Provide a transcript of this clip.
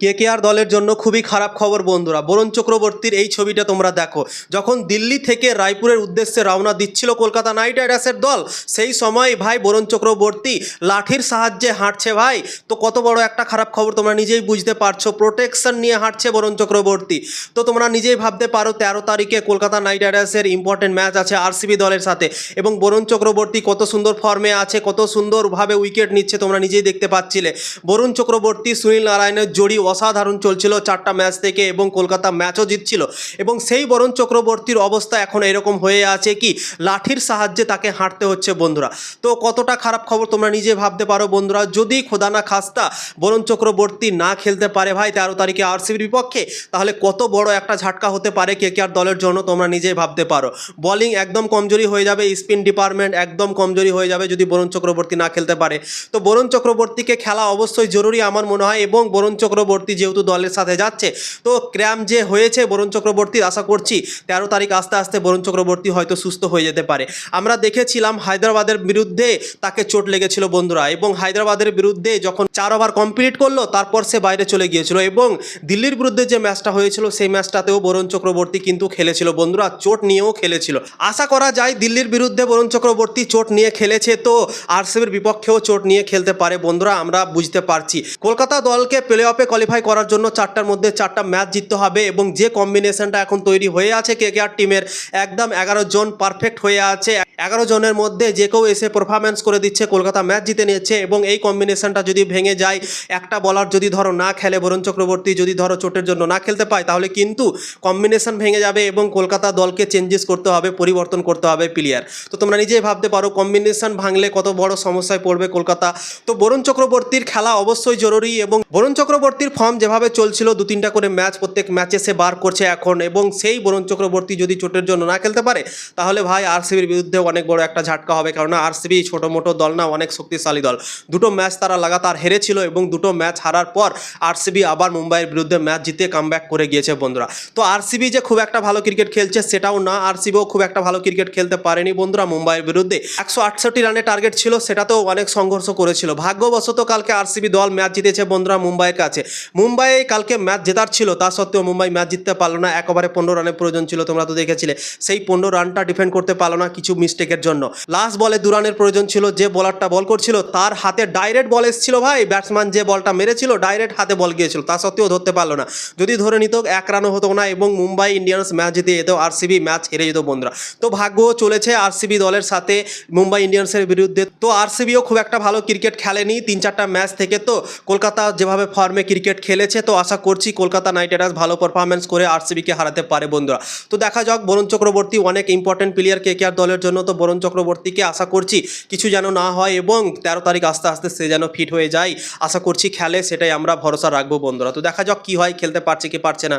KKR দলের জন্য খুবই খারাপ খবর বন্ধুরা। বরুণ চক্রবর্তীর এই ছবিটা তোমরা দেখো, যখন দিল্লি থেকে রায়পুরের উদ্দেশ্যে রওনা দিচ্ছিল কলকাতা নাইট রাইডার্সের দল, সেই সময় ভাই বরুণ চক্রবর্তী লাঠির সাহায্যে হাঁটছে ভাই। তো কত বড় একটা খারাপ খবর তোমরা নিজেই বুঝতে পারছো। প্রোটেকশন নিয়ে হাঁটছে বরুণ চক্রবর্তী। তো তোমরা নিজেই ভাবতে পারো 13 তারিখে কলকাতা নাইট রাইডার্সের ইম্পর্টেন্ট ম্যাচ আছে আরসিবি দলের সাথে, এবং বরুণ চক্রবর্তী কত সুন্দর ফর্মে আছে, কত সুন্দরভাবে উইকেট নিচ্ছে তোমরা নিজেই দেখতে পাচ্ছিলে। বরুণ চক্রবর্তী সুনীল নারায়ণের জড়ি অসাধারণ চলছিল 4টা ম্যাচ থেকে, এবং কলকাতা ম্যাচও জিতছিল। এবং সেই বরুণ চক্রবর্তীর অবস্থা এখন এরকম হয়ে আছে কি লাঠির সাহায্যে তাকে হাঁটতে হচ্ছে বন্ধুরা। তো কতটা খারাপ খবর তোমরা নিজে ভাবতে পারো বন্ধুরা। যদি খোদা না খাস্তা বরুণ চক্রবর্তী না খেলতে পারে ভাই 13 তারিখে আরসিবির বিপক্ষে, তাহলে কত বড় একটা ঝাটকা হতে পারে কেকেআর দলের জন্য তোমরা নিজেই ভাবতে পারো। বোলিং একদম কমজোরি হয়ে যাবে, স্পিন ডিপার্টমেন্ট একদম কমজোরি হয়ে যাবে যদি বরুণ চক্রবর্তী না খেলতে পারে। তো বরুণ চক্রবর্তীকে খেলা অবশ্যই জরুরি আমার মনে হয়, এবং বরুণ চক্রবর্তী যেহেতু দলের সাথে যাচ্ছে, তো ক্র্যাম যে হয়েছে বরুণ চক্রবর্তীর, আশা করছি 13 তারিখ আস্তে আস্তে বরুণ চক্রবর্তী হয়তো সুস্থ হয়ে যেতে পারে। আমরা দেখেছিলাম হায়দ্রাবাদের বিরুদ্ধে তাকে চোট লেগেছিল বন্ধুরা, এবং হায়দ্রাবাদের বিরুদ্ধে যখন 4 ওভার কমপ্লিট করলো তারপর সে বাইরে চলে গিয়েছিল, এবং দিল্লির বিরুদ্ধে যে ম্যাচটা হয়েছিল সেই ম্যাচটাতেও বরুণ চক্রবর্তী কিন্তু খেলেছিল বন্ধুরা, চোট নিয়েও খেলেছিল। আশা করা যায় দিল্লির বিরুদ্ধে বরুণ চক্রবর্তী চোট নিয়ে খেলেছে, তো আরসিবির বিপক্ষেও চোট নিয়ে খেলতে পারে বন্ধুরা, আমরা বুঝতে পারছি। কলকাতা দলকে প্লে অফে কোয়ালিফাই করার জন্য 4টার মধ্যে 4টা ম্যাচ জিততে হবে, এবং যে কম্বিনেশনটা এখন তৈরি হয়ে আছে কেকেআর টিমের, একদম 11 জন পারফেক্ট হয়ে আছে। 11 জনের মধ্যে যে কেউ এসে পারফরমেন্স করে দিচ্ছে, কলকাতা ম্যাচ জিতে নিচ্ছে। এবং এই কম্বিনেশনটা যদি ভেঙে যায়, একটা বলার যদি ধরো না খেলে, বরুণ চক্রবর্তী যদি ধরো চোটের জন্য না খেলতে পায়, তাহলে কিন্তু কম্বিনেশন ভেঙে যাবে, এবং কলকাতা দলকে চেঞ্জেস করতে হবে, পরিবর্তন করতে হবে প্লেয়ার। তো তোমরা নিজেই ভাবতে পারো কম্বিনেশন ভাঙলে কত বড় সমস্যায় পড়বে কলকাতা। তো বরুণ চক্রবর্তীর খেলা অবশ্যই জরুরি, এবং বরুণ চক্রবর্তীর ফর্ম যেভাবে চলছিল 2-3টা করে ম্যাচ প্রত্যেক ম্যাচে সে বার করছে এখন, এবং সেই বরুণ চক্রবর্তী যদি চোটের জন্য না খেলতে পারে, তাহলে ভাই আরসিবির বিরুদ্ধে অনেক বড় একটা ঝাটকা হবে। কারণ আরসিবি ছোটো মোটো দল না, অনেক শক্তিশালী দল। 2টো ম্যাচ তারা লাগাতার হেরেছিল, এবং 2টো ম্যাচ হারার পর আরসিবি আবার মুম্বাইয়ের বিরুদ্ধে ম্যাচ জিতে কামব্যাক করে গিয়েছে বন্ধুরা। তো আরসিবি যে খুব একটা ভালো ক্রিকেট খেলছে সেটাও না, আরসিবিও খুব একটা ভালো ক্রিকেট খেলতে পারেনি বন্ধুরা। মুম্বাইয়ের বিরুদ্ধে 168 রানের টার্গেট ছিল, সেটাতেও অনেক সংঘর্ষ করেছিল। ভাগ্যবশত কালকে আরসিবি দল ম্যাচ জিতেছে বন্ধুরা মুম্বাইয়ের কাছে। মুম্বাই কালকে ম্যাচ জেতার ছিল, তা সত্ত্বেও মুম্বাই ম্যাচ জিততে পারলো না। 1 ওভারে 15 রানের প্রয়োজন ছিল, তোমরা তো দেখেছিলে। সেই 15 রানটা ডিফেন্ড করতে পারলো না কিছু মিস্টেকের জন্য। লাস্ট বলে 2 রানের প্রয়োজন ছিল, যে বলারটা বল করছিল তার হাতে ডাইরেক্ট বল এসেছিল ভাই, ব্যাটসম্যান যে বলটা মেরেছিল ডাইরেক্ট হাতে বল গিয়েছিল, তা সত্ত্বেও ধরতে পারলো না। যদি ধরে নিত 1 রানও হতো না, এবং মুম্বাই ইন্ডিয়ান্স ম্যাচ জিতে যেত, আরসিবি ম্যাচ হেরে যেত বন্ধুরা। তো ভাগ্যও চলেছে আরসিবি দলের সাথে মুম্বাই ইন্ডিয়ান্সের বিরুদ্ধে। তো আরসিবিও খুব একটা ভালো ক্রিকেট খেলেনি 3-4টা ম্যাচ থেকে। তো কলকাতা যেভাবে ফর্মে ক্রিকেট খেলেছে, তো আশা করছি কলকাতা নাইট রাইডার্স ভালো পারফরমেন্স করে আরসিবিকে হারাতে পারে বন্ধুরা। তো দেখা যাক, বরুণ চক্রবর্তী অনেক ইম্পর্টেন্ট প্লেয়ার কেকেআর দলের জন্য। তো বরুণ চক্রবর্তীকে আশা করছি কিছু যেন না হয়, এবং 13 তারিখ আস্তে আস্তে সে যেন ফিট হয়ে যায়। আশা করছি খেলে, সেটাই আমরা ভরসা রাখবো বন্ধুরা। তো দেখা যাক কি হয়, খেলতে পারছে কি পারছে না।